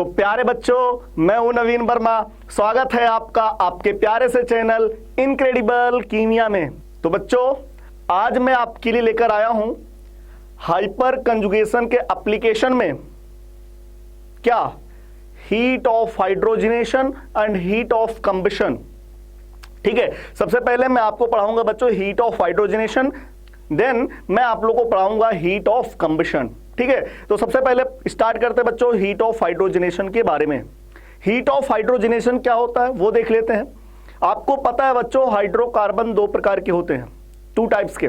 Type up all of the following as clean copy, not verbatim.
तो प्यारे बच्चों, मैं हूं नवीन वर्मा। स्वागत है आपका आपके प्यारे से चैनल इनक्रेडिबल कीमिया में। तो बच्चों, आज मैं आपके लिए लेकर आया हूं हाइपर कंजुगेशन के एप्लीकेशन में क्या heat of hydrogenation and heat of combustion. ठीक है, सबसे पहले मैं आपको पढ़ाऊंगा बच्चों हीट ऑफ हाइड्रोजनेशन, देन मैं आप लोगों को पढ़ाऊंगा हीट ऑफ कंबशन। ठीक है, तो सबसे पहले स्टार्ट करते हैं बच्चों हीट ऑफ हाइड्रोजनेशन के बारे में। हीट ऑफ हाइड्रोजनेशन क्या होता है वो देख लेते हैं। आपको पता है बच्चों, हाइड्रोकार्बन दो प्रकार के होते हैं, टू टाइप्स के।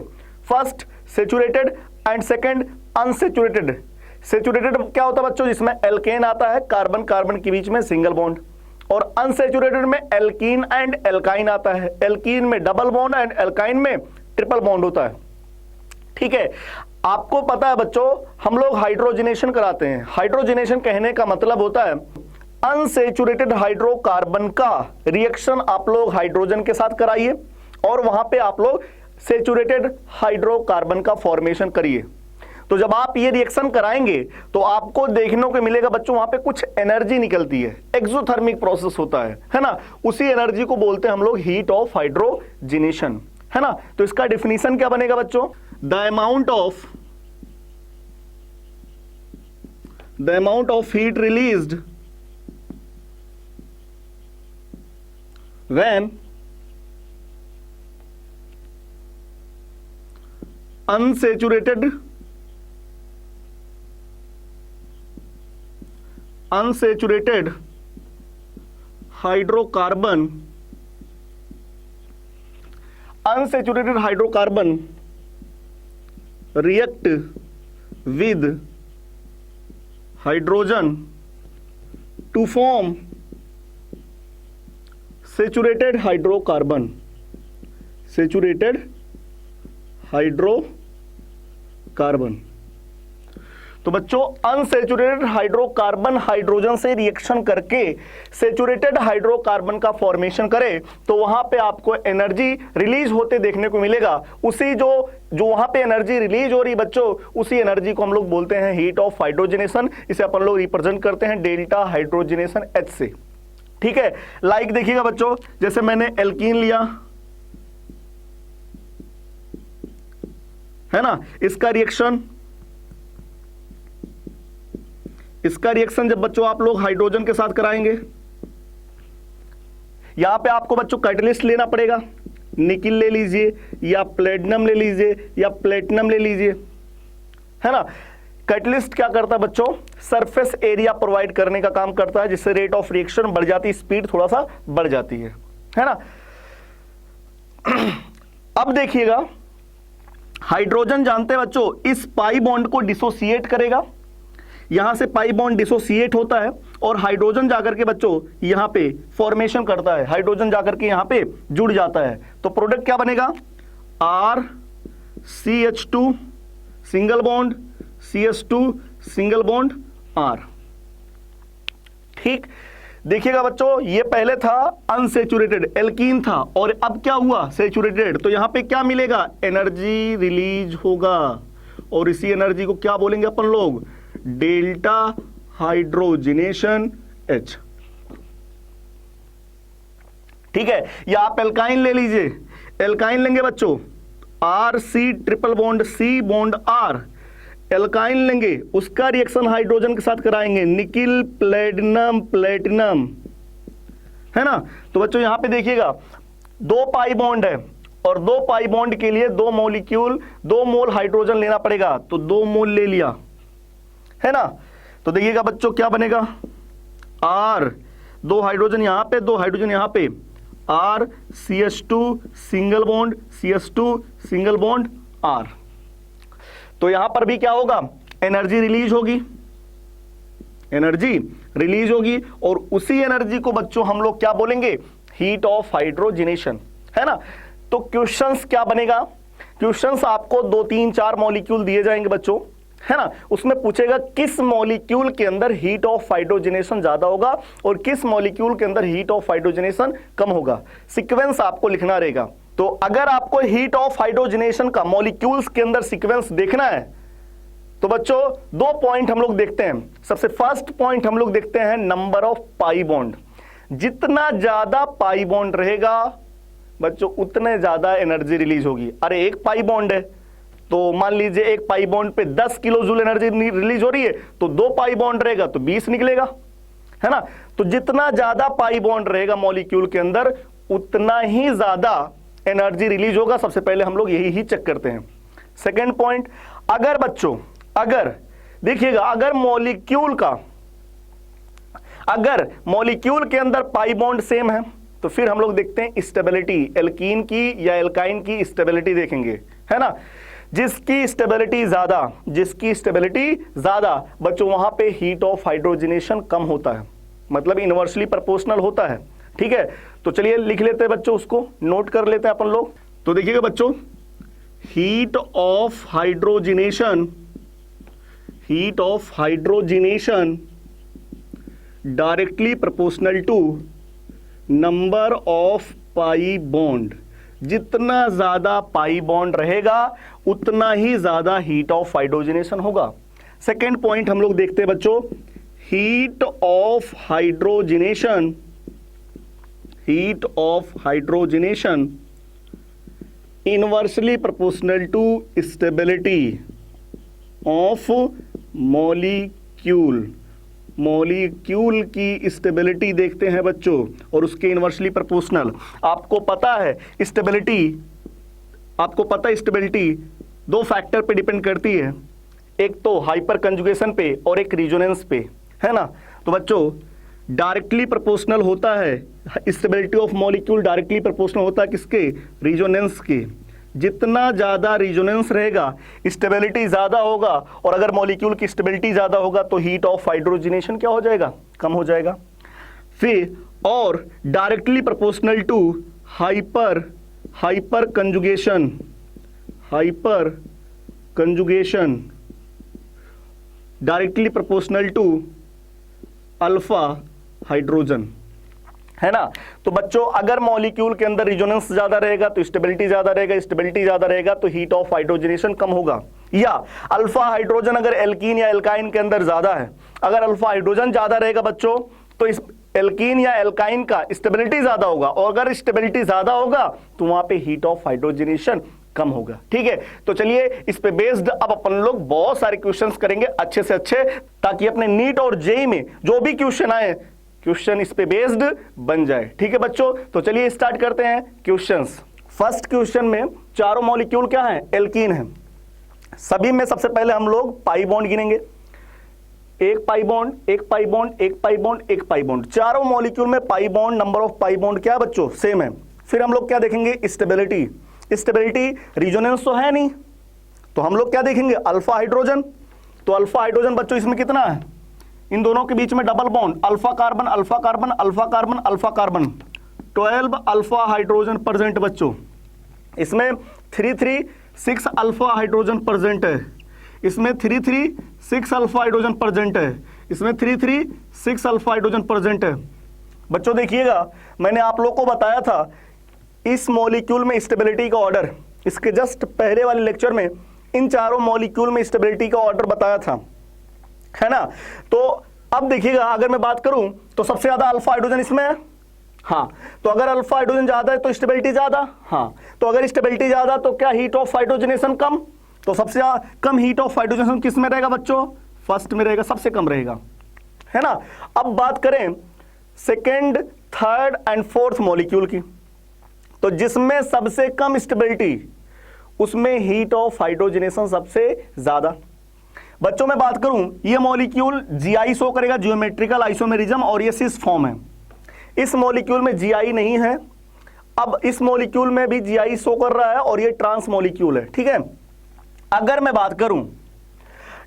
First saturated and second unsaturated. Saturated क्या होता है बच्चों, जिसमें एल्केन आता है, कार्बन कार्बन के बीच में सिंगल बॉन्ड। और अनसेचुरेटेड में एल्कीन एंड एल्काइन आता है, एल्कीन में डबल बॉन्ड एंड एल्काइन में ट्रिपल बॉन्ड होता है। ठीक है, आपको पता है बच्चों, हम लोग हाइड्रोजनेशन कराते हैं। हाइड्रोजनेशन कहने का मतलब होता है अनसेचुरेटेड हाइड्रोकार्बन का रिएक्शन आप लोग हाइड्रोजन के साथ कराइए और वहां पे आप लोग सेचुरेटेड हाइड्रोकार्बन का फॉर्मेशन करिए। तो जब आप ये रिएक्शन कराएंगे तो आपको देखने को मिलेगा बच्चों, वहां पे कुछ एनर्जी निकलती है, एक्सोथर्मिक प्रोसेस होता है ना। उसी एनर्जी को बोलते हैं हम लोग हीट ऑफ हाइड्रोजनेशन, है ना। तो इसका डिफिनीशन क्या बनेगा बच्चों, the amount of heat released when unsaturated hydrocarbon react with hydrogen to form saturated hydrocarbon। तो बच्चों, अनसेचुरेटेड हाइड्रोकार्बन हाइड्रोजन से रिएक्शन करके सेचुरेटेड हाइड्रोकार्बन का फॉर्मेशन करे तो वहां पे आपको एनर्जी रिलीज होते देखने को मिलेगा। उसी जो वहां पे एनर्जी रिलीज हो रही बच्चों, उसी एनर्जी को हम लोग बोलते हैं हीट ऑफ हाइड्रोजनेशन। इसे अपन लोग रिप्रेजेंट करते हैं डेल्टा हाइड्रोजनेशन H से। ठीक है, लाइक देखिएगा बच्चों, जैसे मैंने एल्कीन लिया है ना, इसका रिएक्शन जब बच्चों आप लोग हाइड्रोजन के साथ कराएंगे, यहां पे आपको बच्चों कैटलिस्ट लेना पड़ेगा। निकिल ले लीजिए या प्लेटिनम ले लीजिए या प्लेटिनम ले लीजिए, है ना। कैटलिस्ट क्या करता है बच्चों, सरफेस एरिया प्रोवाइड करने का काम करता है, जिससे रेट ऑफ रिएक्शन बढ़ जाती है, स्पीड थोड़ा सा बढ़ जाती है ना। अब देखिएगा, हाइड्रोजन जानते हैं बच्चों, इस पाई बॉन्ड को डिसोसिएट करेगा। यहां से पाई बॉन्ड डिसोसिएट होता है और हाइड्रोजन जाकर के बच्चों यहां पे फॉर्मेशन करता है, हाइड्रोजन जाकर के यहां पे जुड़ जाता है। तो प्रोडक्ट क्या बनेगा, RCH2 single bond CH2 single bond R। ठीक, देखिएगा बच्चों, ये पहले था अनसेचुरेटेड, एल्कीन था, और अब क्या हुआ, सेचुरेटेड। तो यहां पे क्या मिलेगा, एनर्जी रिलीज होगा, और इसी एनर्जी को क्या बोलेंगे अपन लोग, डेल्टा हाइड्रोजनेशन H। ठीक है, या आप एल्काइन ले लीजिए, एल्काइन लेंगे बच्चों, RC triple bond C bond R। Alkyne लेंगे, उसका रिएक्शन हाइड्रोजन के साथ कराएंगे, निकिल प्लेटिनम प्लेटिनम, है ना। तो बच्चों यहां पे देखिएगा, दो पाई बॉन्ड है और दो पाई बॉन्ड के लिए दो मॉलिक्यूल, 2 मोल हाइड्रोजन लेना पड़ेगा, तो 2 मोल ले लिया, है ना। तो देखिएगा बच्चों क्या बनेगा, R, 2 हाइड्रोजन यहां पे, 2 हाइड्रोजन यहां पे, RCH2 single bond CH2 single bond R। तो यहां पर भी क्या होगा, एनर्जी रिलीज होगी, और उसी एनर्जी को बच्चों हम लोग क्या बोलेंगे, हीट ऑफ हाइड्रोजनेशन, है ना। तो क्वेश्चंस क्या बनेगा, क्वेश्चंस आपको 2 3 4 मॉलिक्यूल दिए जाएंगे बच्चों, है ना। उसमें पूछेगा किस मॉलिक्यूल के अंदर हीट ऑफ हाइड्रोजनेशन ज्यादा होगा और किस मॉलिक्यूल के अंदर हीट ऑफ हाइड्रोजनेशन कम होगा। सीक्वेंस आपको लिखना रहेगा। तो अगर आपको हीट ऑफ हाइड्रोजनेशन का मॉलिक्यूल्स के अंदर सीक्वेंस देखना है तो बच्चों दो पॉइंट हम लोग देखते हैं। सबसे फर्स्ट पॉइंट हम लोग देखते हैं नंबर ऑफ पाई बॉन्ड। जितना ज्यादा पाई बॉन्ड रहेगा बच्चों उतने ज्यादा एनर्जी रिलीज होगी। अरे एक पाई बॉन्ड है तो मान लीजिए एक पाई बॉन्ड पे 10 किलो जूल एनर्जी रिलीज हो रही है, तो दो पाई बॉन्ड रहेगा तो 20 निकलेगा, है ना। तो जितना ज्यादा पाई बॉन्ड रहेगा मॉलिक्यूल के अंदर उतना ही ज्यादा एनर्जी रिलीज होगा। सबसे पहले हम लोग यही चेक करते हैं। सेकेंड पॉइंट, अगर बच्चों अगर देखिएगा अगर मॉलिक्यूल के अंदर पाई बॉन्ड सेम है तो फिर हम लोग देखते हैं स्टेबिलिटी, एल्कीन की या एल्काइन की स्टेबिलिटी देखेंगे, है ना। जिसकी स्टेबिलिटी ज्यादा बच्चों वहां पे हीट ऑफ हाइड्रोजनेशन कम होता है, मतलब इनवर्सली प्रोपोर्शनल होता है, ठीक है। तो चलिए लिख लेते हैं बच्चों, उसको नोट कर लेते हैं अपन लोग। तो देखिएगा बच्चों, heat of hydrogenation directly proportional to number of pi bond. जितना ज्यादा पाई बॉन्ड रहेगा उतना ही ज्यादा हीट ऑफ हाइड्रोजनेशन होगा। सेकेंड पॉइंट हम लोग देखते हैं बच्चों, heat of hydrogenation inversely proportional to stability of molecule की स्टेबिलिटी देखते हैं बच्चों, और उसके इनवर्सली प्रोपोर्शनल। आपको पता है स्टेबिलिटी दो फैक्टर पे डिपेंड करती है, एक तो हाइपर कंजुगेशन पे और एक रिजोनेंस पे, है ना। तो बच्चों डायरेक्टली प्रोपोर्शनल होता है stability of molecule, directly proportional होता है किसके, रिजोनेंस के। जितना ज्यादा रिजोनेंस रहेगा स्टेबिलिटी ज्यादा होगा, और अगर मॉलिक्यूल की स्टेबिलिटी ज्यादा होगा तो हीट ऑफ हाइड्रोजनेशन क्या हो जाएगा, कम हो जाएगा। फिर और directly proportional to hyperconjugation directly proportional to alpha hydrogen, है ना। तो बच्चों अगर मॉलिक्यूल के अंदर रिजोनेंस ज्यादा रहेगा तो स्टेबिलिटी ज्यादा रहेगा, तो हीट ऑफ हाइड्रोजनेशन कम होगा। या अल्फा हाइड्रोजन अगर एल्कीन या एल्काइन के अंदर ज्यादा है, अगर अल्फा हाइड्रोजन ज्यादा रहेगा बच्चों तो इस एल्कीन या एल्काइन का स्टेबिलिटी ज्यादा होगा, और अगर स्टेबिलिटी ज्यादा होगा तो वहां पे हीट ऑफ हाइड्रोजनेशन कम होगा, ठीक है। तो चलिए इस पे बेस्ड अब अपन लोग बहुत सारे क्वेश्चंस करेंगे अच्छे से अच्छे, ताकि अपने नीट और जेईई में जो भी क्वेश्चन आए क्वेश्चन इस पे बेस्ड बन जाए, ठीक है बच्चों। तो चलिए स्टार्ट करते हैं क्वेश्चंस। फर्स्ट क्वेश्चन में चारों मॉलिक्यूल क्या है, एल्कीन है। सभी में सबसे पहले हम लोग पाई बॉन्ड गिनेंगे, एक पाई बॉन्ड, एक पाई बॉन्ड, एक पाई बॉन्ड, एक पाई बॉन्ड। चारों मॉलिक्यूल में pi bond, number of pi bond क्या है बच्चों, सेम है। फिर हम लोग क्या देखेंगे, स्टेबिलिटी रिजोनेंस तो है नहीं, तो हम लोग क्या देखेंगे, अल्फा हाइड्रोजन। तो अल्फा हाइड्रोजन बच्चों इसमें कितना है, इन दोनों के बीच में double bond, alpha carbon alpha carbon alpha carbon alpha carbon, 12 alpha hydrogen present बच्चों। इसमें 336 अल्फा हाइड्रोजन प्रेजेंट है, इसमें 336 अल्फा हाइड्रोजन प्रेजेंट है, इसमें 336 अल्फा हाइड्रोजन प्रेजेंट है। बच्चों देखिएगा मैंने आप लोग को बताया था इस मॉलिक्यूल में स्टेबिलिटी का ऑर्डर, इसके जस्ट पहले वाले लेक्चर में इन चारों मॉलिक्यूल में स्टेबिलिटी का ऑर्डर बताया था, है ना। तो अब देखिएगा अगर मैं बात करूं तो सबसे ज्यादा अल्फा हाइड्रोजन इसमें है, हाँ। तो अगर अल्फा हाइड्रोजन ज्यादा है तो स्टेबिलिटी ज्यादा, हाँ। तो अगर स्टेबिलिटी ज्यादा तो क्या हीट ऑफ हाइड्रोजनेशन कम, तो सबसे कम हीट ऑफ हाइड्रोजनेशन किस में रहेगा बच्चों, फर्स्ट में रहेगा, सबसे कम रहेगा, है ना। अब बात करें second, third and fourth molecule की, तो जिसमें सबसे कम स्टेबिलिटी उसमें हीट ऑफ हाइड्रोजनेशन सबसे ज्यादा। बच्चों मैं बात करूं ये मॉलिक्यूल जीआई शो करेगा, जियोमेट्रिकल आइसोमेरिज्म, और ये सिस फॉर्म है। इस मॉलिक्यूल में जीआई नहीं है, अब इस मॉलिक्यूल में भी जीआई शो कर रहा है और ये ट्रांस मॉलिक्यूल है, ठीक है। अगर मैं बात करूं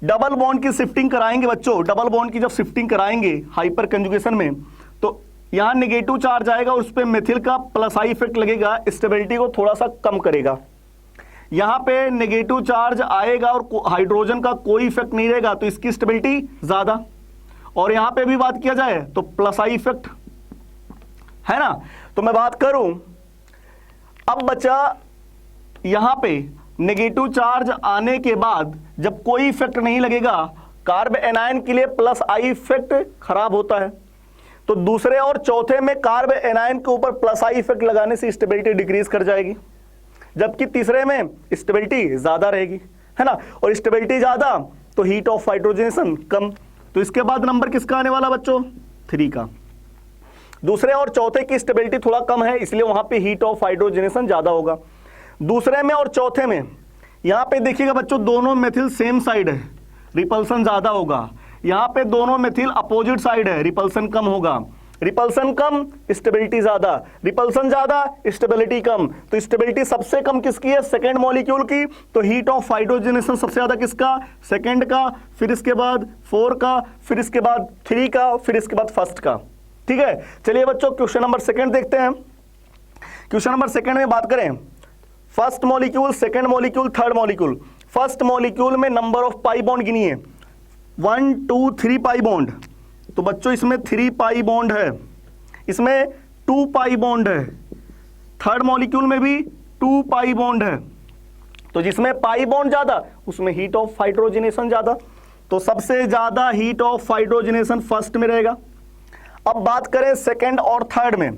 डबल बॉन्ड की शिफ्टिंग कराएंगे बच्चों, डबल बॉन्ड की जब शिफ्टिंग कराएंगे हाइपर कंजुगेशन में, तो यहां नेगेटिव चार्ज आएगा और उस पर मेथिल का प्लस आई इफेक्ट लगेगा, स्टेबिलिटी को थोड़ा सा कम करेगा। यहां पे नेगेटिव चार्ज आएगा और हाइड्रोजन का कोई इफेक्ट नहीं रहेगा, तो इसकी स्टेबिलिटी ज्यादा। और यहां पे भी बात किया जाए तो प्लस आई इफेक्ट, है ना। तो मैं बात करूं अब बचा यहां पे नेगेटिव चार्ज आने के बाद जब कोई इफेक्ट नहीं लगेगा, कार्ब एनायन के लिए प्लस आई इफेक्ट खराब होता है। तो दूसरे और चौथे में कार्ब एनायन के ऊपर प्लस आई इफेक्ट लगाने से स्टेबिलिटी डिक्रीज कर जाएगी, जबकि तीसरे में स्टेबिलिटी ज्यादा रहेगी, है ना। और स्टेबिलिटी ज्यादा तो हीट ऑफ हाइड्रोजनेशन कम। तो इसके बाद नंबर किसका आने वाला बच्चों? 3 का। दूसरे और चौथे की स्टेबिलिटी थोड़ा कम है, इसलिए वहां पे हीट ऑफ हाइड्रोजनेशन ज्यादा होगा। दूसरे में और चौथे में यहां पे देखिएगा बच्चों, दोनों मेथिल सेम साइड है, रिपल्सन ज्यादा होगा। यहां पे दोनों मेथिल अपोजिट साइड है, रिपल्सन कम होगा। रिपल्सन कम, स्टेबिलिटी ज्यादा, रिपल्सन ज्यादा, स्टेबिलिटी कम। तो स्टेबिलिटी सबसे कम किसकी है? सेकेंड मॉलिक्यूल की। तो हीट ऑफ हाइड्रोजनेशन सबसे ज्यादा किसका? सेकेंड का, फिर इसके बाद 4 का, फिर इसके बाद 3 का, फिर इसके बाद फर्स्ट का। ठीक है, चलिए बच्चों क्वेश्चन नंबर सेकेंड देखते हैं। क्वेश्चन नंबर सेकेंड में बात करें, first molecule, second molecule, third molecule. First molecule में नंबर ऑफ पाई बॉन्ड गिनिए, 1 2 3 पाई बॉन्ड। तो बच्चों इसमें 3 पाई बॉन्ड है, इसमें 2 पाई बॉन्ड है। थर्ड मॉलिक्यूल में भी 2 पाई बॉन्ड है। तो जिसमें पाई बॉन्ड ज्यादा उसमें हीट ऑफ हाइड्रोजनेशन ज्यादा। तो सबसे ज्यादा हीट ऑफ हाइड्रोजनेशन फर्स्ट में रहेगा। अब बात करें सेकंड और थर्ड में।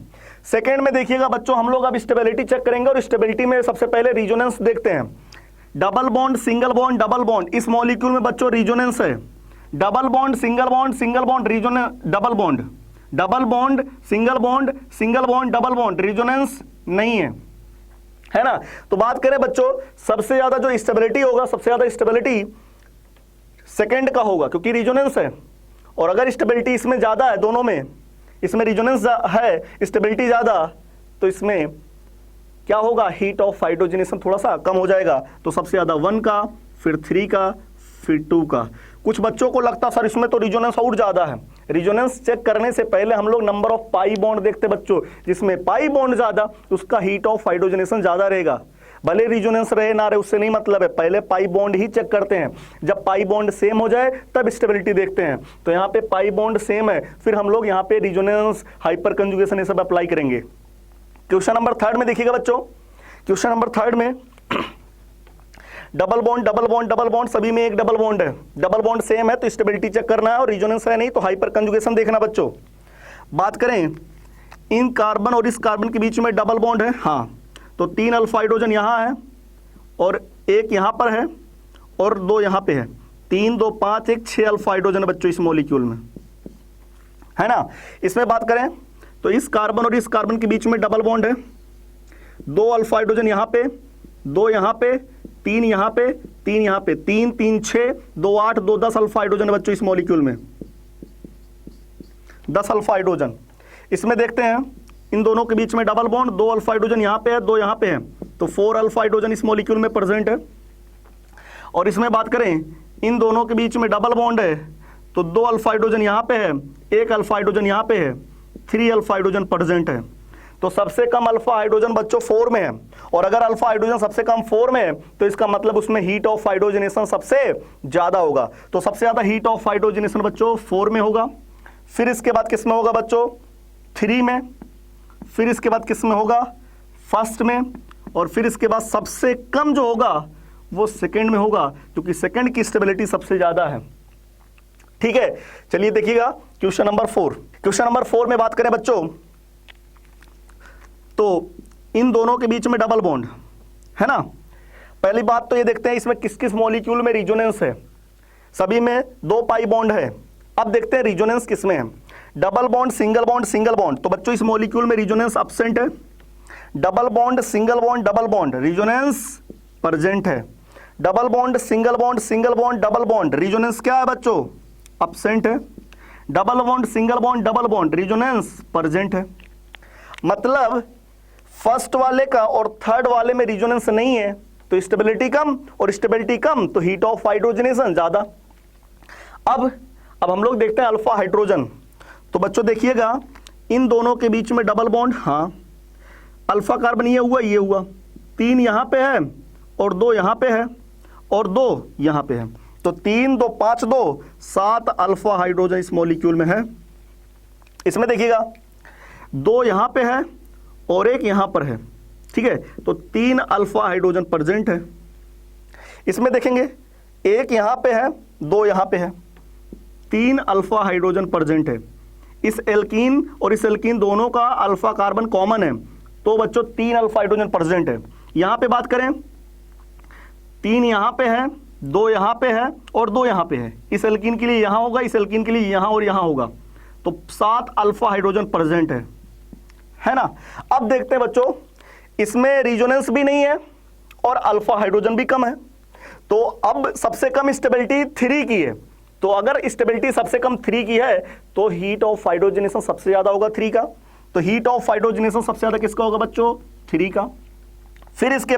सेकंड में देखिएगा बच्चों, हम लोग अब स्टेबिलिटी चेक करेंगे और स्टेबिलिटी में सबसे पहले रिजोनेंस देखते हैं। Double bond, single bond, double bond, इस मॉलिक्यूल में बच्चों रिजोनेंस है। Double bond, single bond, single bond, resonance, double bond, double bond, single bond, single bond, double bond, resonance नहीं है ना। तो बात करें बच्चों, सबसे ज्यादा जो स्टेबिलिटी होगा, सबसे ज्यादा स्टेबिलिटी सेकंड का होगा क्योंकि रिजोनेंस है। और अगर स्टेबिलिटी इसमें ज्यादा है, दोनों में, इसमें रिजोनेंस है, स्टेबिलिटी ज्यादा, तो इसमें क्या होगा? हीट ऑफ हाइड्रोजनेशन थोड़ा सा कम हो जाएगा। तो सबसे ज्यादा 1 का, फिर 3 का, फिर 2 का। कुछ बच्चों को लगता सर इसमें तो रिजोनेंस और ज्यादा है। रिजोनेंस चेक करने से पहले हम लोग नंबर ऑफ पाई बॉन्ड देखते बच्चों, जिसमें पाई बॉन्ड ज्यादा उसका हीट ऑफ हाइड्रोजनेशन ज्यादा रहेगा। भले रिजोनेंस रहे ना रहे उससे नहीं मतलब है, पहले पाई बॉन्ड ही चेक करते हैं। जब पाई बॉन्ड सेम हो जाए तब स्टेबिलिटी देखते हैं। तो यहाँ पे पाई बॉन्ड सेम है, फिर हम लोग यहाँ पे रिजोनेंस, हाइपर कंजुगेशन ये सब अप्लाई करेंगे। क्वेश्चन नंबर थर्ड में देखिएगा बच्चों, क्वेश्चन नंबर थर्ड में double bond, double bond, double bond, सभी में एक डबल बॉन्ड है। डबल बॉन्ड सेम है तो स्टेबिलिटी चेक करना है, और रिजोनेंस है नहीं तो हाइपर कंजुगेशन देखना बच्चों। बात करें, इन कार्बन और इस कार्बन के बीच में डबल बॉन्ड है, हाँ, तो 3 अल्फा हाइड्रोजन यहाँ है और 1 यहाँ पर है और 2 यहाँ पे है। 3 2 5 1 6 अल्फा हाइड्रोजन बच्चों इस मॉलिक्यूल में, है ना। इसमें बात करें तो इस कार्बन और इस कार्बन के बीच में डबल बॉन्ड है। 2 अल्फा हाइड्रोजन यहाँ पे, 2 यहाँ पे, 3 यहाँ पे, 3 यहाँ पे, 3 3 6 2 8 2 10 अल्फा हाइड्रोजन बच्चों इस मॉलिक्यूल में, 10 अल्फा हाइड्रोजन। इसमें देखते हैं इन दोनों के बीच में डबल बॉन्ड, 2 अल्फा हाइड्रोजन यहाँ पे है, 2 यहाँ पे है, तो 4 अल्फा हाइड्रोजन इस मॉलिक्यूल में प्रेजेंट है। और इसमें बात करें, इन दोनों के बीच में डबल बॉन्ड है, तो 2 अल्फा हाइड्रोजन यहाँ पे है, 1 अल्फा हाइड्रोजन यहाँ पे है, 3 अल्फा हाइड्रोजन प्रेजेंट है। तो सबसे कम अल्फा हाइड्रोजन बच्चों 4 में है, और अगर अल्फा हाइड्रोजन सबसे कम 4 में है तो इसका मतलब उसमें हीट ऑफ हाइड्रोजनेशन सबसे ज्यादा होगा। तो सबसे ज्यादा हीट ऑफ हाइड्रोजनेशन बच्चों 4 में होगा। फिर इसके बाद किस में होगा बच्चों? 3 में। फिर इसके बाद किस में होगा? फर्स्ट में। और फिर इसके बाद सबसे कम जो होगा वो सेकंड में होगा, क्योंकि सेकंड की स्टेबिलिटी सबसे ज्यादा है। ठीक है, चलिए देखिएगा क्वेश्चन नंबर 4। क्वेश्चन नंबर 4 में बात करें बच्चों, तो इन दोनों के बीच में डबल बॉन्ड है ना। पहली बात तो ये देखते हैं इसमें किस किस मॉलिक्यूल में रिजोनेंस है। सभी में 2 पाई बॉन्ड है। अब देखते हैं रिजोनेंस किस में है। Double bond, single bond, single bond, तो बच्चों इस मॉलिक्यूल में रिजोनेंस एब्सेंट है। Double bond, single bond, double bond, resonance present है। Double bond, single bond, single bond, double bond, resonance क्या है बच्चों? एब्सेंट है। Double bond, single bond, double bond, resonance present है। मतलब फर्स्ट वाले का और थर्ड वाले में रिजोनेंस नहीं है तो स्टेबिलिटी कम, और स्टेबिलिटी कम तो हीट ऑफ हाइड्रोजनेशन ज्यादा। अब हम लोग देखते हैं अल्फा हाइड्रोजन। तो बच्चों देखिएगा इन दोनों के बीच में डबल बॉन्ड, हाँ, अल्फा कार्बन ये हुआ, 3 यहां पे है और 2 यहां पे है और 2 यहां पे है, तो 3 2 5 2 7 अल्फा हाइड्रोजन इस मॉलिक्यूल में है। इसमें देखिएगा 2 यहां पे है और 1 यहां पर है, ठीक है, तो 3 अल्फा हाइड्रोजन प्रेजेंट है। इसमें देखेंगे एक यहां पे है, दो यहां पे है, 3 अल्फा हाइड्रोजन प्रेजेंट है। इस एल्कीन और इस एल्कीन दोनों का अल्फा कार्बन कॉमन है, तो बच्चों 3 अल्फा हाइड्रोजन प्रेजेंट है। यहां पे बात करें, 3 यहां पे है, 2 यहां पे है और 2 यहां पे है। इस एल्कीन के लिए यहां होगा, इस एल्कीन के लिए यहां और यहां होगा, तो 7 अल्फा हाइड्रोजन प्रेजेंट है ना। अब देखते हैं बच्चों, इसमें रिजोनेंस भी नहीं है और अल्फा हाइड्रोजन भी कम है, तो अब सबसे कम स्टेबिलिटी 3 की है। तो अगर स्टेबिलिटी सबसे कम 3 की है तो हीट ऑफ हाइड्रोजनेशन सबसे ज्यादा होगा 3 का। तो हीट ऑफ हाइड्रोजनेशन सबसे ज्यादा किसका होगा बच्चों? 3 का। फिर इसके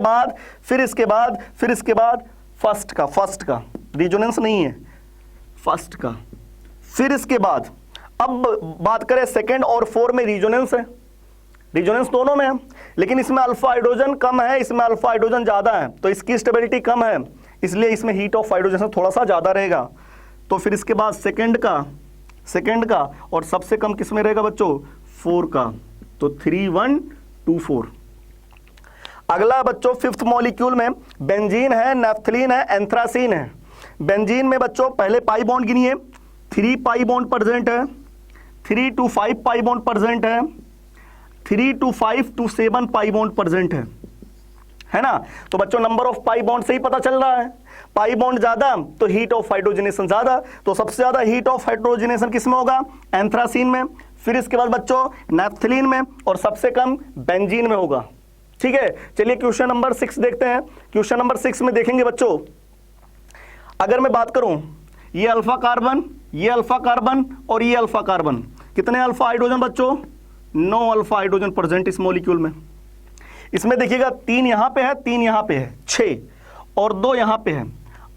बाद फर्स्ट का रिजोनेंस नहीं है, फर्स्ट का। फिर इसके बाद अब बात करें सेकंड और 4 में रिजोनेंस है, रिजोनेंस दोनों में है, लेकिन इसमें अल्फा हाइड्रोजन कम है, इसमें अल्फा हाइड्रोजन ज्यादा है, तो इसकी स्टेबिलिटी कम है, इसलिए इसमें हीट ऑफ हाइड्रोजन थोड़ा सा ज्यादा रहेगा। तो फिर इसके बाद सेकंड का और सबसे कम किस में रहेगा बच्चों? 4 का। तो 3 1 2 4। अगला बच्चों 5th मॉलिक्यूल में बेंजीन है, नेफ्थलीन है, एंथ्रासीन है। बेंजीन में बच्चों पहले पाई बॉन्ड गिनिए, 3 पाई बॉन्ड प्रेजेंट है, 3 to 5 पाई बॉन्ड प्रेजेंट है, 3 to 5 to 7 pi bond present है ना। तो बच्चों नंबर ऑफ पाई बॉन्ड से ही पता चल रहा है, पाई बॉन्ड ज्यादा तो हीट ऑफ हाइड्रोजनेशन ज्यादा, तो सबसे ज्यादा हीट ऑफ हाइड्रोजनेशन किसमें होगा? एंथ्रासीन में। फिर इसके बाद बच्चों नेफ्थलीन में और सबसे कम बेंजीन में होगा। ठीक है, चलिए क्वेश्चन नंबर 6 देखते हैं। क्वेश्चन नंबर 6 में देखेंगे बच्चों, अगर मैं बात करूं ये अल्फा कार्बन, ये अल्फा कार्बन और ये अल्फा कार्बन, कितने अल्फा हाइड्रोजन बच्चों? 9 अल्फा हाइड्रोजन प्रेजेंट इस मॉलिक्यूल में। इसमें देखिएगा 3 यहां पे है, 3 यहां पे है, 6 और 2 यहां पे है,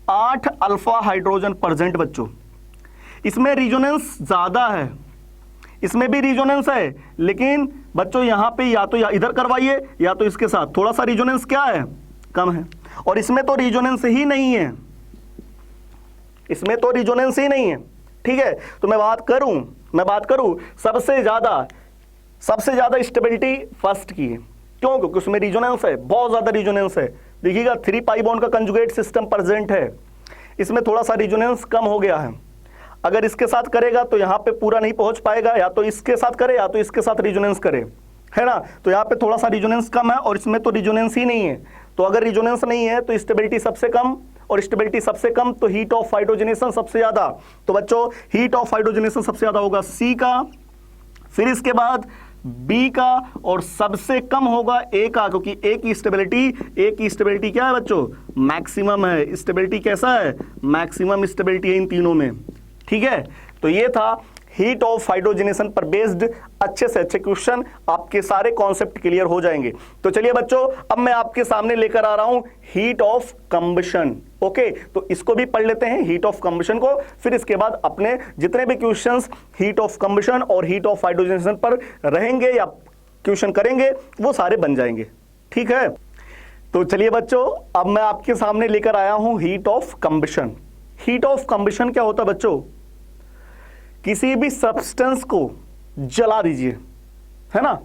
8 अल्फा हाइड्रोजन प्रेजेंट बच्चों। इसमें रिजोनेंस ज्यादा है, इसमें भी रिजोनेंस है, लेकिन बच्चों यहां पे या तो इधर करवाइए या तो इसके साथ, थोड़ा सा रिजोनेंस क्या है? कम है। और इसमें तो रिजोनेंस ही नहीं है, इसमें तो रिजोनेंस ही नहीं है। ठीक है, तो मैं बात करूं सबसे ज्यादा स्टेबिलिटी फर्स्ट की है। क्यों? क्योंकि उसमें रिजोनेंस है, बहुत ज्यादा रिजोनेंस है। देखिएगा 3 पाई बॉन्ड का कंजुगेट सिस्टम प्रेजेंट है, इसमें थोड़ा सा रिजोनेंस कम हो गया है। अगर इसके साथ करेगा तो यहां पे पूरा नहीं पहुंच पाएगा, या तो इसके साथ करे या तो इसके साथ रिजोनेंस करे, है ना। तो यहां पे थोड़ा सा रिजोनेंस कम है और इसमें तो रिजोनेंस ही नहीं है। तो अगर रिजोनेंस नहीं है तो स्टेबिलिटी सबसे कम, और स्टेबिलिटी सबसे कम तो हीट ऑफ हाइड्रोजनेशन सबसे ज्यादा। तो बच्चों हीट ऑफ हाइड्रोजनेशन सबसे ज्यादा होगा सी का, फिर इसके बाद बी का, और सबसे कम होगा ए का, क्योंकि ए की स्टेबिलिटी क्या है बच्चों? मैक्सिमम है। स्टेबिलिटी कैसा है? मैक्सिमम स्टेबिलिटी है इन तीनों में। ठीक है, तो ये था हीट ऑफ हाइड्रोजनेशन पर बेस्ड अच्छे से अच्छे क्वेश्चन, आपके सारे कॉन्सेप्ट क्लियर हो जाएंगे। तो चलिए बच्चों, अब मैं आपके सामने लेकर आ रहा हूं हीट ऑफ कंबशन। ओके, तो इसको भी पढ़ लेते हैं, हीट ऑफ कंबशन को। फिर इसके बाद अपने जितने भी क्वेश्चंस हीट ऑफ कंबशन और हीट ऑफ हाइड्रोजनेशन पर रहेंगे या क्वेश्चन करेंगे वो सारे बन जाएंगे। ठीक है, तो चलिए बच्चों, अब मैं आपके सामने लेकर आया हूं heat of combustion. Heat of combustion क्या होता है बच्चों? किसी भी सब्सटेंस को जला दीजिए, है ना,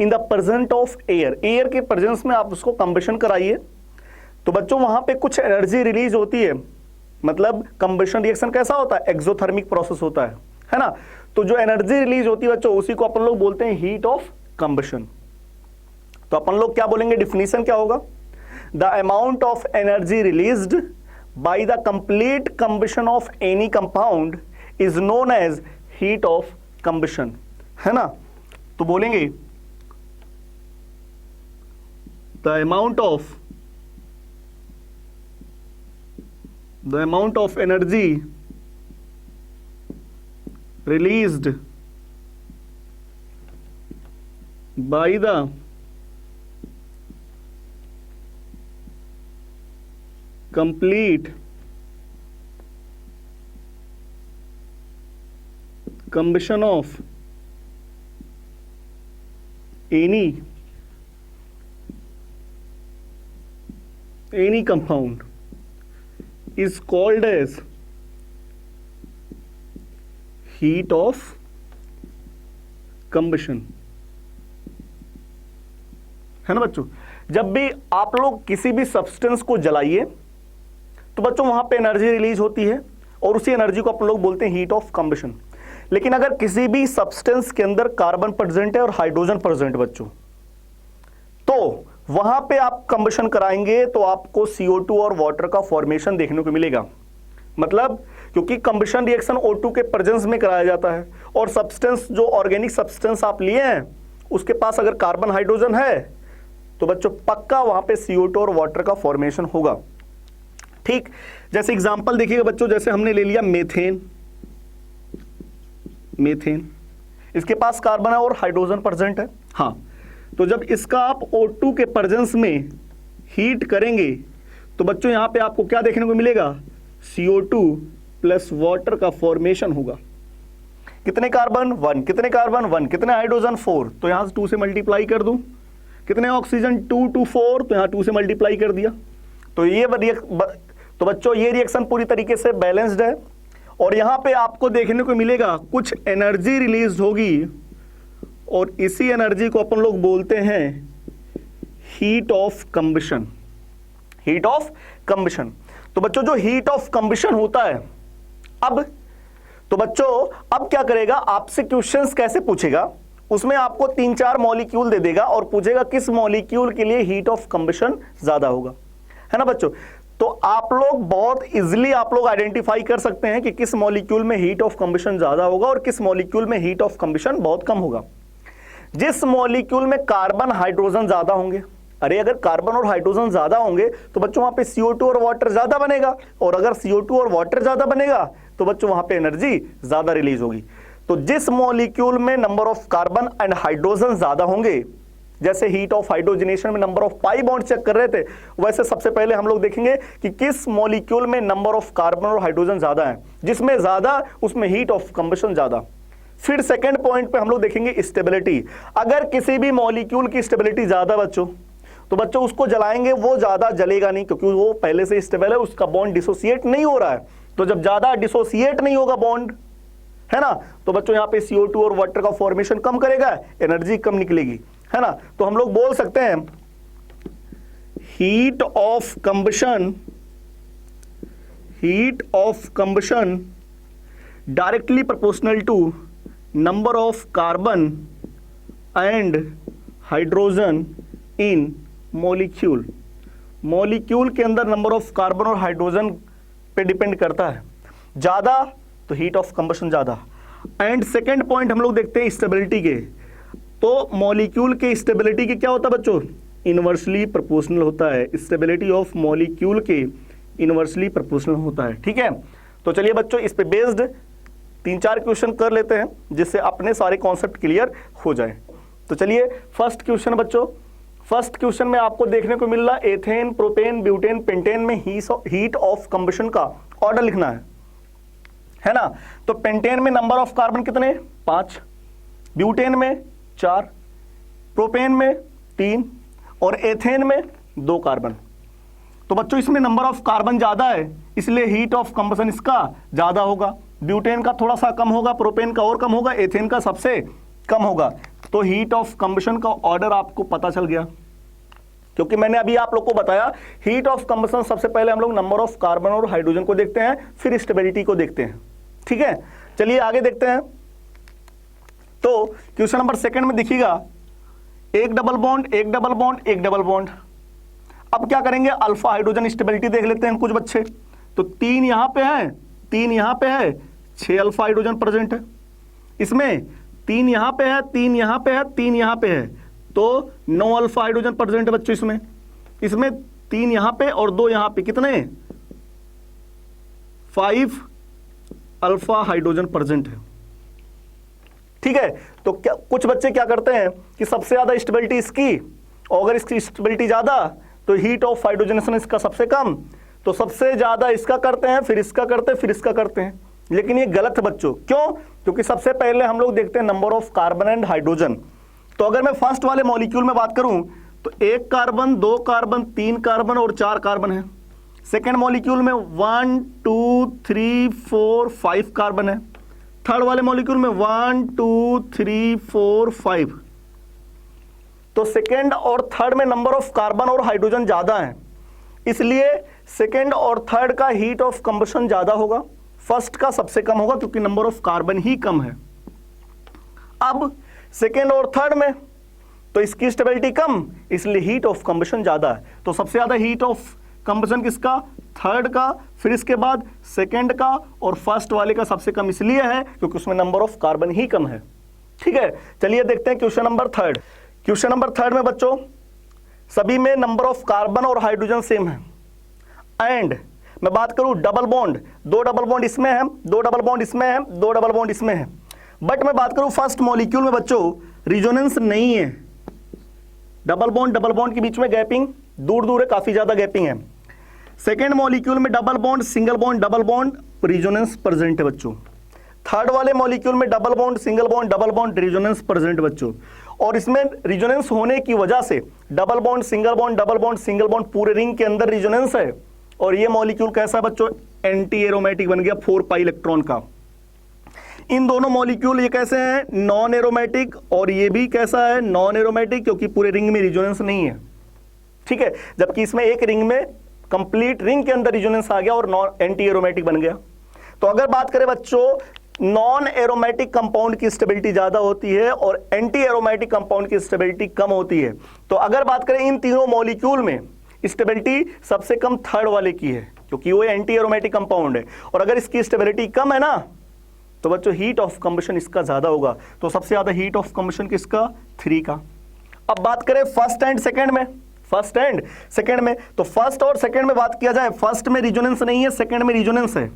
in the present of air, air के प्रेजेंस में आप उसको कंबशन कराइए, तो बच्चों वहां पे कुछ एनर्जी रिलीज होती है। मतलब कंबशन रिएक्शन कैसा होता है? एक्सोथर्मिक प्रोसेस होता है ना। तो जो एनर्जी रिलीज होती है बच्चों, उसी को अपन लोग बोलते हैं हीट ऑफ कंबशन। तो अपन लोग क्या बोलेंगे? डिफिनीशन क्या होगा? The amount of energy released by the complete combustion of any compound is known as heat of combustion, है ना। तो बोलेंगे the amount of energy released by the complete combustion of any compound is called as heat of combustion, है ना बच्चों। जब भी आप लोग किसी भी सब्सटेंस को जलाइए, तो बच्चों वहां पे एनर्जी रिलीज होती है और उसी एनर्जी को अपन लोग बोलते हैं हीट ऑफ कंबशन। लेकिन अगर किसी भी सब्सटेंस के अंदर कार्बन प्रेजेंट है और हाइड्रोजन प्रेजेंट बच्चों, तो वहां पे आप कंबशन कराएंगे तो आपको CO2 और वाटर का फॉर्मेशन देखने को मिलेगा। मतलब क्योंकि कंबशन रिएक्शन O2 के प्रेजेंस में कराया जाता है और सब्सटेंस जो ऑर्गेनिक सब्सटेंस आप लिए हैं उसके पास अगर कार्बन हाइड्रोजन है तो बच्चों पक्का वहां पे CO2 और वाटर का फॉर्मेशन होगा। ठीक, जैसे एग्जांपल देखिएगा बच्चों, जैसे हमने ले लिया मीथेन। मीथेन इसके पास कार्बन है और हाइड्रोजन प्रेजेंट है। हाँ, तो जब इसका आप O2 के प्रेजेंस में हीट करेंगे तो बच्चों यहां पे आपको क्या देखने को मिलेगा, CO2 प्लस वाटर का फॉर्मेशन होगा। कितने कार्बन 1, कितने कार्बन 1, कितने हाइड्रोजन 4, तो यहां से 2 से मल्टीप्लाई कर दूं। कितने ऑक्सीजन 2 2 4, तो यहां 2 से मल्टीप्लाई कर दिया। तो बच्चों ये रिएक्शन पूरी तरीके से बैलेंस्ड है और यहां पे आपको देखने को मिलेगा कुछ एनर्जी रिलीज होगी और इसी एनर्जी को अपन लोग बोलते हैं heat of combustion. Heat of combustion. तो बच्चों जो हीट ऑफ कंबशन होता है, अब क्या करेगा, आपसे क्वेश्चंस कैसे पूछेगा, उसमें आपको 3-4 मॉलिक्यूल दे देगा और पूछेगा किस मॉलिक्यूल के लिए हीट ऑफ कंबशन ज्यादा होगा, है ना बच्चों। तो आप लोग बहुत इजीली आप लोग आइडेंटिफाई कर सकते हैं कि किस मॉलिक्यूल में हीट ऑफ कंबशन ज्यादा होगा और किस मॉलिक्यूल में हीट ऑफ कंबशन बहुत कम होगा। जिस मॉलिक्यूल में कार्बन हाइड्रोजन ज्यादा होंगे, अरे अगर कार्बन और हाइड्रोजन ज्यादा होंगे तो बच्चों वहां पे CO2 और वाटर ज्यादा बनेगा, और अगर CO2 और वाटर ज्यादा बनेगा तो बच्चों वहां पे एनर्जी ज्यादा रिलीज होगी। तो जिस मॉलिक्यूल में number of carbon and hydrogen ज्यादा होंगे, जैसे हीट ऑफ हाइड्रोजनेशन में number of pi bond check कर रहे थे, वैसे सबसे पहले हम लोग देखेंगे कि किस मॉलिक्यूल में नंबर ऑफ कार्बन और हाइड्रोजन ज्यादा है, जिसमें ज्यादा उसमें हीट ऑफ कंबशन ज्यादा। फिर सेकंड पॉइंट पे हम लोग देखेंगे स्टेबिलिटी। अगर किसी भी मॉलिक्यूल की स्टेबिलिटी ज्यादा बच्चों, तो बच्चों उसको जलाएंगे वो ज्यादा जलेगा नहीं, क्योंकि वो पहले से स्टेबल है, उसका बॉन्ड डिसोसिएट नहीं हो रहा है। तो जब ज्यादा डिसोसिएट नहीं होगा बॉन्ड, है ना, तो बच्चों यहाँ पे CO2 और वाटर का फॉर्मेशन कम करेगा, एनर्जी कम निकलेगी, है ना। तो हम लोग बोल सकते हैं heat of combustion directly proportional to number of carbon and hydrogen in molecule. Molecule के अंदर नंबर ऑफ कार्बन और हाइड्रोजन पे डिपेंड करता है, ज्यादा तो हीट ऑफ कंबशन ज्यादा। एंड सेकेंड पॉइंट हम लोग देखते हैं स्टेबिलिटी के। तो मॉलिक्यूल के स्टेबिलिटी के क्या होता है बच्चों, इनवर्सली प्रोपोर्शनल होता है। स्टेबिलिटी ऑफ मॉलिक्यूल के इनवर्सली प्रोपोर्शनल होता है। ठीक है, तो चलिए बच्चों इस पे बेस्ड 3-4 क्वेश्चन कर लेते हैं जिससे अपने सारे कॉन्सेप्ट क्लियर हो जाए। तो चलिए फर्स्ट क्वेश्चन बच्चों, फर्स्ट क्वेश्चन में आपको देखने को मिल रहा एथेन, प्रोपेन, ब्यूटेन, पेंटेन में हीट ऑफ कंबशन का ऑर्डर लिखना है ना। तो पेंटेन में नंबर ऑफ कार्बन कितने, 5, ब्यूटेन में 4, प्रोपेन में 3 और एथेन में 2 कार्बन। तो बच्चों इसमें नंबर ऑफ कार्बन ज्यादा है, इसलिए हीट ऑफ कंबशन इसका ज्यादा होगा। ब्यूटेन का थोड़ा सा कम होगा, प्रोपेन का और कम होगा, एथेन का सबसे कम होगा। तो हीट ऑफ कंबशन का ऑर्डर आपको पता चल गया, क्योंकि मैंने अभी आप लोग को बताया हीट ऑफ कंबशन सबसे पहले हम लोग नंबर ऑफ कार्बन और हाइड्रोजन को देखते हैं, फिर स्टेबिलिटी को देखते हैं। ठीक है, चलिए आगे देखते हैं। तो क्वेश्चन नंबर सेकंड में देखिएगा, एक डबल बॉन्ड, एक डबल बॉन्ड, एक डबल बॉन्ड। अब क्या करेंगे, अल्फा हाइड्रोजन स्टेबिलिटी देख लेते हैं कुछ बच्चे। तो 3 यहां पे है, 3 यहां पे है, 6 अल्फा हाइड्रोजन प्रेजेंट है। इसमें 3 यहां पे है, 3 यहां पे है, 3 यहां पे है, तो 9 अल्फा हाइड्रोजन प्रेजेंट है बच्चों इसमें 3 यहां पे और 2 यहां पे, कितने 5 अल्फा हाइड्रोजन प्रेजेंट है। ठीक है, तो क्या कुछ बच्चे क्या करते हैं कि सबसे ज्यादा स्टेबिलिटी इसकी, और अगर इसकी स्टेबिलिटी ज्यादा तो हीट ऑफ हाइड्रोजनेशन इसका सबसे कम, तो सबसे ज्यादा इसका करते हैं, फिर इसका करते हैं, फिर इसका करते हैं। लेकिन ये गलत है बच्चों, क्यों, क्योंकि सबसे पहले हम लोग देखते हैं number of carbon and hydrogen. तो अगर मैं फर्स्ट वाले मॉलिक्यूल में बात करूं तो 1 कार्बन, 2 कार्बन, 3 कार्बन और 4 कार्बन है। सेकेंड मॉलिक्यूल में 1 2 3 4 5 कार्बन है। थर्ड वाले मॉलिक्यूल में 1 2 3 4 5। तो सेकेंड और थर्ड में नंबर ऑफ कार्बन और हाइड्रोजन ज्यादा है, इसलिए सेकेंड और थर्ड का हीट ऑफ कंबशन ज्यादा होगा, फर्स्ट का सबसे कम होगा क्योंकि नंबर ऑफ कार्बन ही कम है। अब सेकेंड और थर्ड में तो इसकी स्टेबिलिटी कम, इसलिए हीट ऑफ कंबशन ज्यादा है। तो सबसे ज्यादा हीट ऑफ कंबशन किसका? थर्ड का, फिर इसके बाद सेकेंड का, और फर्स्ट वाले का सबसे कम इसलिए है क्योंकि उसमें नंबर ऑफ कार्बन ही कम है। ठीक है, चलिए देखते हैं question number third. Question number third में बच्चों सभी में नंबर ऑफ कार्बन और हाइड्रोजन सेम है, एंड मैं बात करूं डबल बॉन्ड, 2 डबल बॉन्ड इसमें है, 2 डबल बॉन्ड इसमें है, 2 डबल बॉन्ड इसमें है। बट मैं बात करूं फर्स्ट मॉलिक्यूल में बच्चों रिजोनेंस नहीं है, डबल बॉन्ड के बीच में गैपिंग दूर दूर है, काफी ज्यादा गैपिंग है। सेकेंड मॉलिक्यूल में double bond, single bond, double bond, resonance present है बच्चों। थर्ड वाले मॉलिक्यूल में double bond, single bond, double bond, resonance present बच्चों। और इसमें रिजोनेंस होने की वजह से double bond, single bond, double bond, single bond, पूरे रिंग के अंदर रिजोनेंस है। और ये मॉलिक्यूल कैसा है बच्चों? एंटी एरोमेटिक बन गया, 4 पाई इलेक्ट्रॉन का। इन दोनों मॉलिक्यूल ये कैसे हैं? नॉन एरोमेटिक, और ये भी कैसा है? नॉन एरोमेटिक, क्योंकि पूरे रिंग में रिजोनेंस नहीं है। ठीक है, जबकि इसमें एक रिंग में कंप्लीट रिंग के अंदर रिजोनेंस आ गया और नॉन एंटी एरोमेटिक बन गया। तो अगर बात करें बच्चों नॉन एरोमेटिक कंपाउंड की स्टेबिलिटी ज्यादा होती है और एंटी एरोमेटिक कंपाउंड की स्टेबिलिटी कम होती है। तो अगर बात करें इन तीनों मॉलिक्यूल में स्टेबिलिटी सबसे कम थर्ड वाले की है क्योंकि वो एंटी एरोमेटिक कंपाउंड है। और अगर इसकी स्टेबिलिटी कम है ना तो बच्चों हीट ऑफ कंबशन इसका ज्यादा होगा। तो सबसे ज्यादा हीट ऑफ कंबशन किसका? 3 का। अब बात करें फर्स्ट एंड सेकेंड में, फर्स्ट एंड सेकेंड में, तो फर्स्ट और सेकेंड में बात किया जाए, फर्स्ट में रिजोनेंस नहीं है, सेकेंड में रिजोनेंस है।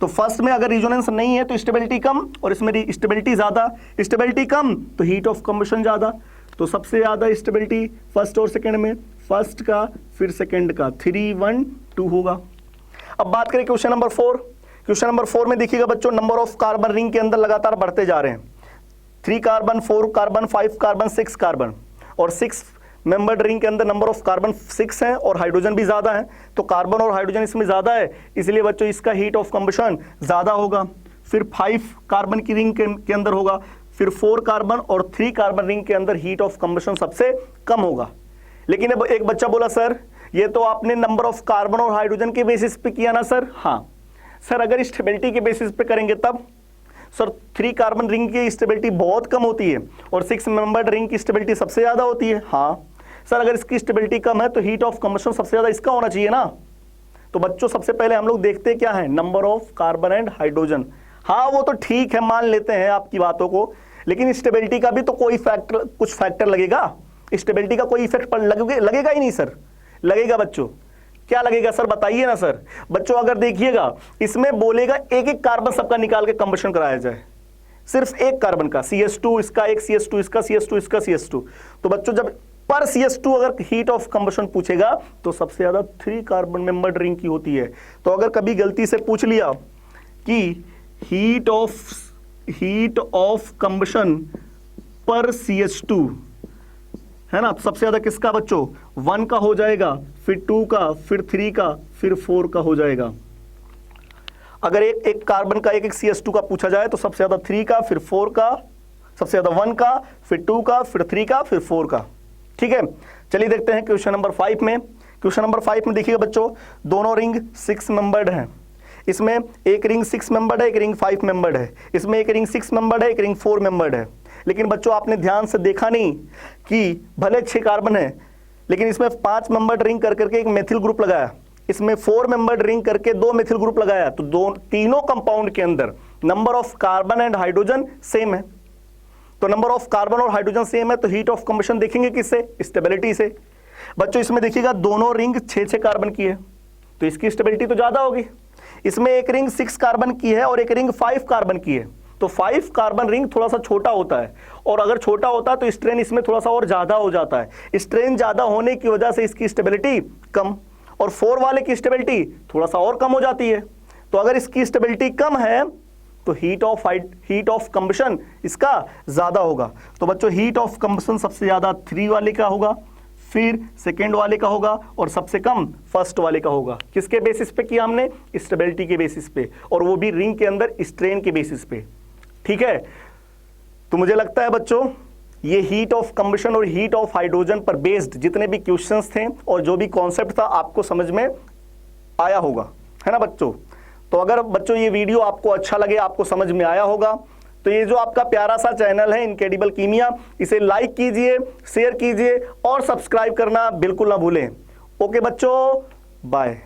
तो फर्स्ट में अगर रिजोनेंस नहीं है तो स्टेबिलिटी कम, और इसमें स्टेबिलिटी ज्यादा, स्टेबिलिटी कम तो हीट ऑफ कंबशन ज्यादा। तो सबसे ज्यादा स्टेबिलिटी फर्स्ट और सेकेंड में, फर्स्ट का फिर सेकेंड का, 3, 1, 2 होगा। अब बात करें क्वेश्चन नंबर 4। क्वेश्चन नंबर 4 में देखिएगा बच्चों नंबर ऑफ कार्बन रिंग के अंदर लगातार बढ़ते जा रहे हैं। 3 कार्बन, 4 कार्बन, 5 कार्बन, 6 कार्बन, और 6 मेंबर्ड रिंग के अंदर नंबर ऑफ कार्बन 6 है और हाइड्रोजन भी ज्यादा है। तो कार्बन और हाइड्रोजन इसमें ज्यादा है, इसलिए बच्चों इसका हीट ऑफ कंबशन ज्यादा होगा। फिर 5 कार्बन की रिंग के अंदर होगा, फिर 4 कार्बन और 3 कार्बन रिंग के अंदर हीट ऑफ कंबशन सबसे कम होगा। लेकिन अब एक बच्चा बोला सर ये तो आपने नंबर ऑफ कार्बन और हाइड्रोजन के बेसिस पे किया ना सर? हाँ सर, अगर स्टेबिलिटी के बेसिस पे करेंगे तब सर 3 कार्बन रिंग की स्टेबिलिटी बहुत कम होती है और 6 मेंबर्ड रिंग की स्टेबिलिटी सबसे ज्यादा होती है। हाँ सर, अगर इसकी स्टेबिलिटी कम है तो हीट ऑफ कंबशन सबसे ज्यादा इसका होना चाहिए ना। तो बच्चों सबसे पहले हम लोग देखते क्या है, number of carbon and hydrogen. हाँ वो तो ठीक है, मान लेते हैं आपकी बातों को, लेकिन स्टेबिलिटी का भी तो कोई फैक्टर, कुछ फैक्टर लगेगा। स्टेबिलिटी का कोई इफेक्ट लगेगा ही नहीं सर। लगेगा बच्चों, क्या लगेगा सर बताइए ना सर। बच्चों अगर देखिएगा इसमें बोलेगा एक एक कार्बन सबका निकाल के कंबशन कराया जाए, सिर्फ एक कार्बन का, CS2 इसका, एक CS2 इसका, CS2 इसका, CS2। तो बच्चों जब पर CS2 अगर हीट ऑफ कंबशन पूछेगा तो सबसे ज्यादा 3 कार्बन मेंबर्ड रिंग की होती है। तो अगर कभी गलती से पूछ लिया कि हीट ऑफ कंबशन पर CS2 है ना, तो सबसे ज्यादा किसका बच्चों? 1 का हो जाएगा, फिर 2 का, फिर 3 का, फिर 4 का हो जाएगा। अगर एक कार्बन का एक CS2 का पूछा जाए तो सबसे ज्यादा 3 का, फिर 4 का, सबसे ज्यादा 1 का, फिर 2 का, फिर 3 का, फिर 4 का। ठीक है, चलिए देखते हैं क्वेश्चन नंबर 5 में। क्वेश्चन नंबर 5 में देखिएगा बच्चों दोनों रिंग 6 मेंबर्ड हैं। इसमें एक रिंग 6 मेंबर्ड है, एक रिंग 5 मेंबर्ड है। इसमें एक रिंग 6 मेंबर्ड है, एक रिंग 4 मेंबर्ड है। लेकिन बच्चों आपने ध्यान से देखा नहीं कि भले 6 कार्बन है लेकिन इसमें 5 मेंबर्ड रिंग कर करके एक मेथिल ग्रुप लगाया, इसमें 4 मेंबर्ड रिंग करके 2 मेथिल ग्रुप लगाया। तो तीनों कंपाउंड के अंदर number of carbon and hydrogen same है। तो नंबर ऑफ कार्बन और हाइड्रोजन सेम है तो हीट ऑफ कंबशन देखेंगे किससे? स्टेबिलिटी से। बच्चों इसमें देखिएगा दोनों रिंग 6-6 कार्बन की है तो इसकी स्टेबिलिटी तो ज्यादा होगी। इसमें एक रिंग 6 कार्बन की है और एक रिंग 5 कार्बन की है। तो 5 कार्बन रिंग थोड़ा सा छोटा होता है, और अगर छोटा होता है तो स्ट्रेन इसमें थोड़ा सा और ज्यादा हो जाता है। स्ट्रेन ज्यादा होने की वजह से इसकी स्टेबिलिटी कम, और 4 वाले की स्टेबिलिटी थोड़ा सा और कम हो जाती है। तो अगर इसकी स्टेबिलिटी कम है तो हीट ऑफ कंबशन इसका ज्यादा होगा। तो बच्चों हीट ऑफ कंबशन सबसे ज्यादा 3 वाले का होगा, फिर सेकेंड वाले का होगा, और सबसे कम फर्स्ट वाले का होगा। किसके बेसिस पे किया हमने? स्टेबिलिटी के बेसिस पे, और वो भी रिंग के अंदर स्ट्रेन के बेसिस पे। ठीक है, तो मुझे लगता है बच्चों ये हीट ऑफ कंबशन और हीट ऑफ हाइड्रोजन पर बेस्ड जितने भी क्वेश्चंस थे और जो भी कॉन्सेप्ट था आपको समझ में आया होगा, है ना बच्चों। तो अगर बच्चों ये वीडियो आपको अच्छा लगे, आपको समझ में आया होगा, तो ये जो आपका प्यारा सा चैनल है इनक्रेडिबल कीमिया, इसे लाइक कीजिए, शेयर कीजिए और सब्सक्राइब करना बिल्कुल ना भूलें। ओके बच्चों, बाय।